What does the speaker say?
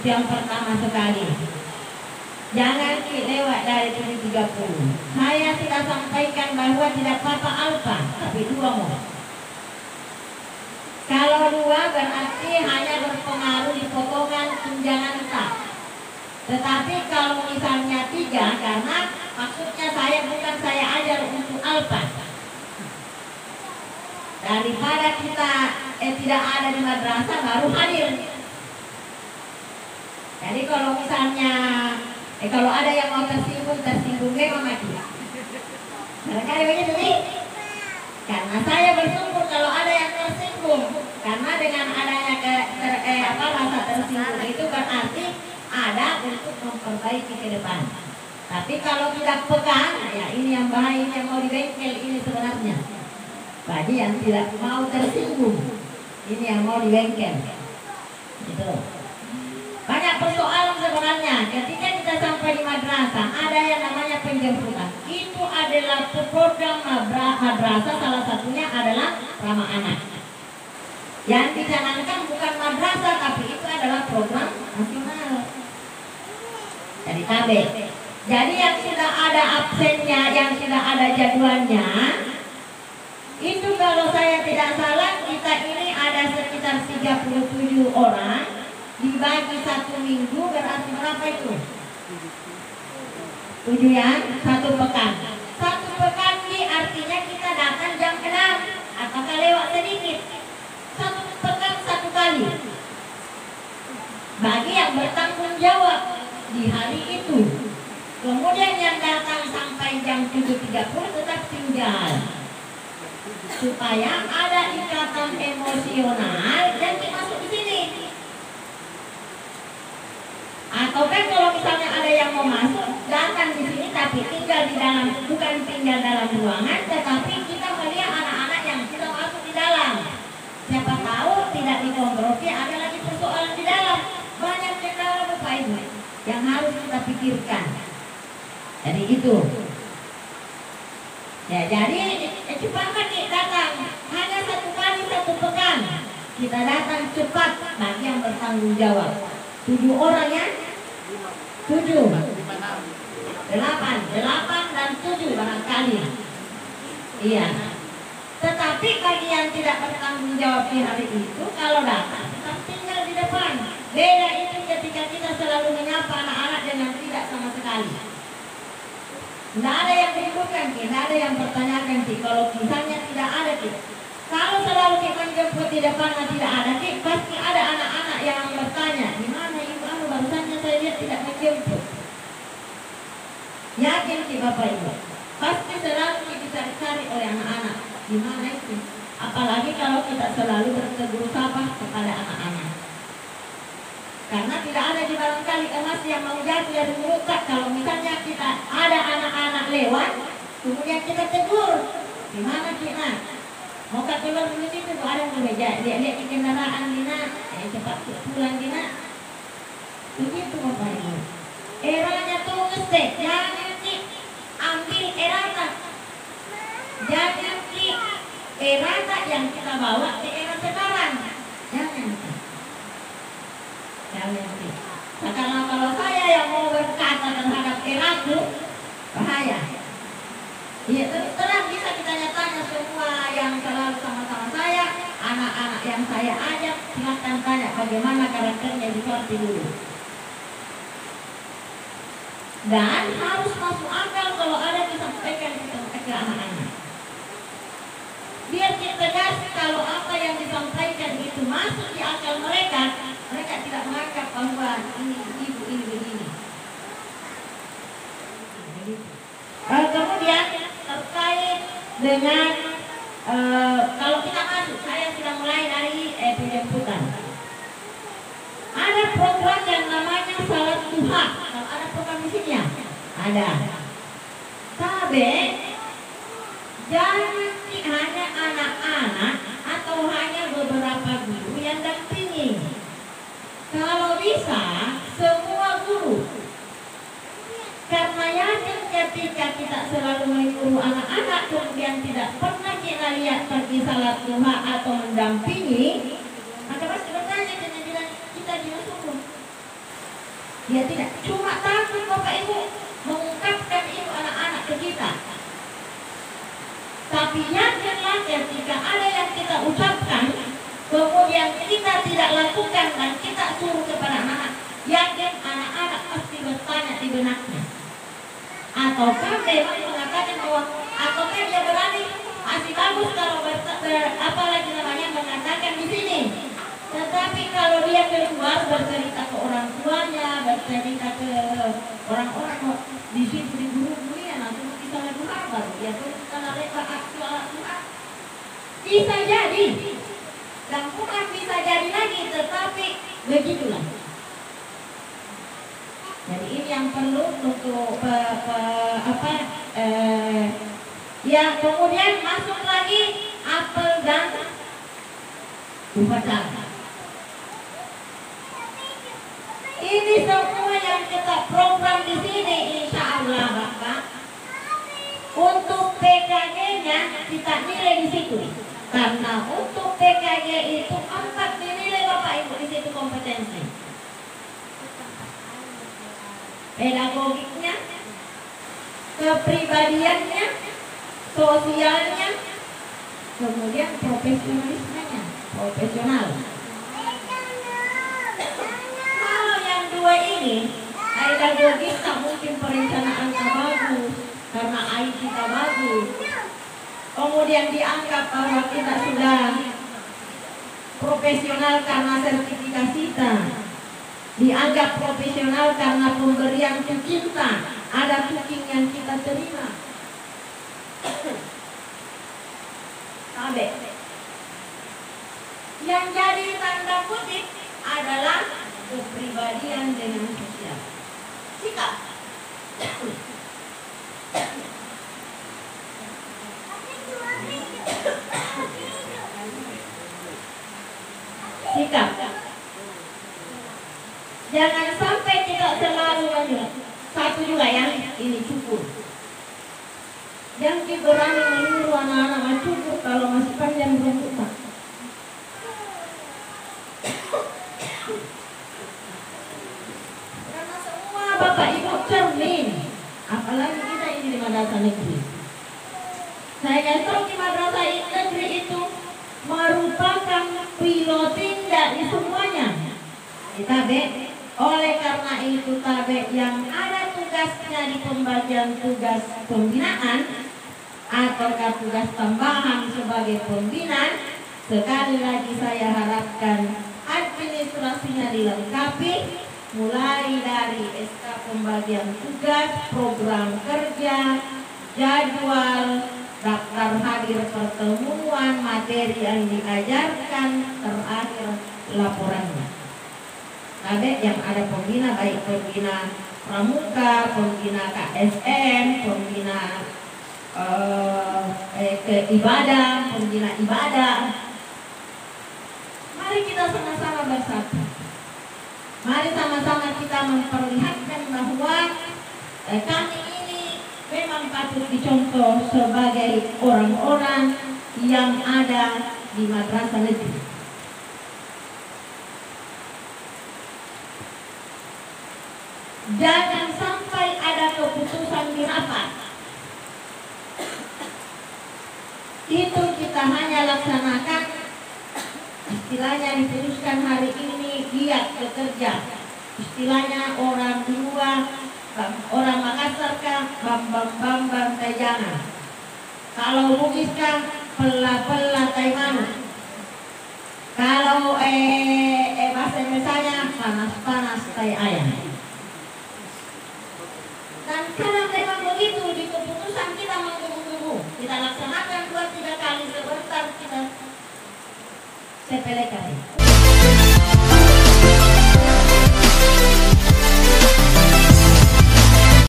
Itu yang pertama sekali. Jangan lewat dari 7.30. Saya sudah sampaikan bahwa tidak apa-apa alfa, tapi 2 mau. Kalau 2 berarti hanya berpengaruh di potongan tunjangan tetap. Tetapi kalau misalnya 3, karena maksudnya bukan saya ajar untuk alfa. Daripada kita tidak ada di madrasah baru hadir. Jadi kalau misalnya kalau ada yang mau tersinggungnya mama kita. Barangkali begitu nih. Karena saya bersyukur kalau ada yang tersinggung. Karena dengan adanya rasa tersinggung itu berarti ada untuk memperbaiki ke depan. Tapi kalau tidak peka, ya ini yang bahaya, ini yang mau dibengkel ini sebenarnya. Bagi yang tidak mau tersinggung, ini yang mau dibengkel. Gitu. Banyak persoalan sebenarnya. Ketika kita sampai di madrasah, ada yang namanya penjemputan. Itu adalah program madrasah, salah satunya adalah ramah anak. Yang dicanangkan bukan madrasah, tapi itu adalah program nasional. Jadi KB. Jadi yang sudah ada absennya, yang sudah ada jadwalnya, itu kalau saya tidak salah, kita ini ada sekitar 37 orang. Dibagi 1 minggu berarti berapa itu? 7 ya, 1 pekan. 1 pekan ini artinya kita datang jam 6. Apakah lewat sedikit? 1 pekan 1 kali. Bagi yang bertanggung jawab di hari itu. Kemudian yang datang sampai jam 7.30 tetap tinggal. Supaya ada ikatan emosional dan masuk di sini. Atau kan kalau misalnya ada yang mau masuk, datang di sini tapi tinggal di dalam, bukan tinggal dalam ruangan, tetapi kita melihat anak-anak yang sudah masuk di dalam. Siapa tahu tidak dikontrol, ada lagi persoalan di dalam. Banyak kendala Bapak Ibu yang harus kita pikirkan. Jadi itu. Ya, jadi cepat nih datang. Hanya 1 kali 1 pekan. Kita datang cepat bagi yang bertanggung jawab. 7 orang ya? 7 8 dan 7 barangkali. Iya. Tetapi bagi yang tidak bertanggung jawab di hari itu, kalau datang tetap tinggal di depan. Beda itu ketika kita selalu menyapa anak-anak dengan tidak sama sekali. Tidak ada yang diributkan, tidak ada yang bertanyakan. Kalau misalnya tidak ada, kalau selalu kita menjemput di depan dan tidak ada, pasti ada anak-anak yang bertanya, di mana ibu anu barusannya saya lihat tidak menjemput. Yakin Bapak Ibu, pasti selalu dicari-cari oleh anak-anak. Di mana itu? Apalagi kalau kita selalu bertegur sapa kepada anak-anak. Karena tidak ada di barangkali emas yang mau jatuh dari mulut. Kalau misalnya kita ada anak-anak lewat, kemudian kita tegur, di mana kita? Mau keluar dulu situ, ada yang bekerja, lihat di kendaraan Dina, cepat pulang Dina. Begitu Bapak Ibu. Eranya tugas deh, jangan ambil erata. Jangan erata yang kita bawa ke era sekarang. Jangan. Nah, karena kalau saya yang mau berkata terhadap eraku, bahaya. Ya terang bisa kita tanya semua yang selalu sama-sama saya, anak-anak yang saya ajak, silahkan tanya bagaimana karakternya seperti dulu. Dan harus masuk akal kalau ada disampaikan ke anak-anak. Biar kita tegas kalau apa yang disampaikan itu masuk di akal mereka, mereka tidak menganggap bahwa ini ibu ini begini. Kemudian terkait dengan kalau kita masuk, saya sudah mulai dari penjemputan. Ada program yang namanya salat duha. Kalau ada program di sini ya? Ada. Tapi jangan hanya anak-anak atau hanya beberapa guru yang dampingi. Kalau bisa semua guru. Karena yakin ketika kita selalu menyuruh anak-anak kemudian tidak pernah kita lihat pergi salat duha atau mendampingi, maka pasti bertanya dengan bilang kita juga suruh. Dia tidak cuma takut Bapak Ibu mengungkapkan itu anak-anak ke kita. Tapi yakinlah ketika ada yang kita ucapkan, kemudian kita tidak lakukan dan kita suruh kepada anak-anak, yakin anak-anak pasti bertanya di benaknya. Ataukah memang mengatakan bahwa, ataukah dia berani, masih bagus kalau apalagi namanya mengatakan di sini. Tetapi kalau dia keluar bercerita ke orang tuanya, bercerita ke orang-orang di situ di guru-gurunya, nanti bisa lagu kabar, dia pun karena mereka aktual Tuhan. Bisa jadi, dan bukan bisa jadi lagi, tetapi begitulah. Jadi ini yang perlu untuk ya kemudian masuk lagi apel dan upacara. Ini semua yang kita program di sini, insya Allah Bapak. Untuk PKG-nya kita nilai di situ. Karena untuk PKG itu 4 dinilai Bapak Ibu di situ kompetensi. Pedagogiknya, kepribadiannya, sosialnya, kemudian profesionalismenya, profesional. Kalau yang dua ini, pedagogik tak mungkin perencanaan tak bagus, karena IT kita bagus. Kemudian dianggap bahwa kita sudah profesional karena sertifikasi kita. Dianggap profesional karena pemberian cinta, ada cooking yang kita terima. Abe. Yang jadi tanda kutip adalah kepribadian dengan sosial. Sikap. Sikap. Jangan sampai tidak selalu satu juga yang ini cukur. Yang berani menyuruh anak-anak cukur kalau masih panjang rambutnya. Karena semua Bapak Ibu cermin, apalagi kita ini di madrasah negeri. Saya kasih tahu di madrasah negeri itu merupakan piloting dari semuanya. Kita oleh karena itu tabe yang ada tugasnya di pembagian tugas pembinaan ataukah tugas tambahan sebagai pembina, sekali lagi saya harapkan administrasinya dilengkapi, mulai dari SK pembagian tugas, program kerja, jadwal, daftar hadir pertemuan, materi yang diajarkan, terakhir laporannya. Ada yang ada pembina, baik pembina pramuka, pembina KSM, pembina ibadah, pembina ibadah. Mari kita sama-sama bersatu. Mari sama-sama kita memperlihatkan bahwa kami ini memang patut dicontoh sebagai orang-orang yang ada di madrasah negeri. Jangan sampai ada keputusan di rapat itu kita hanya laksanakan, istilahnya diputuskan hari ini, giat bekerja. Istilahnya orang dua, orang Makassar kan bambang jangan. Kalau Bugis kan pelah taimanu. Kalau bahasa Indonesia panas tai ayam. Dan karena memang begitu, di keputusan kita menunggu, kita laksanakan 2-3 kali sebentar kita sepelekan.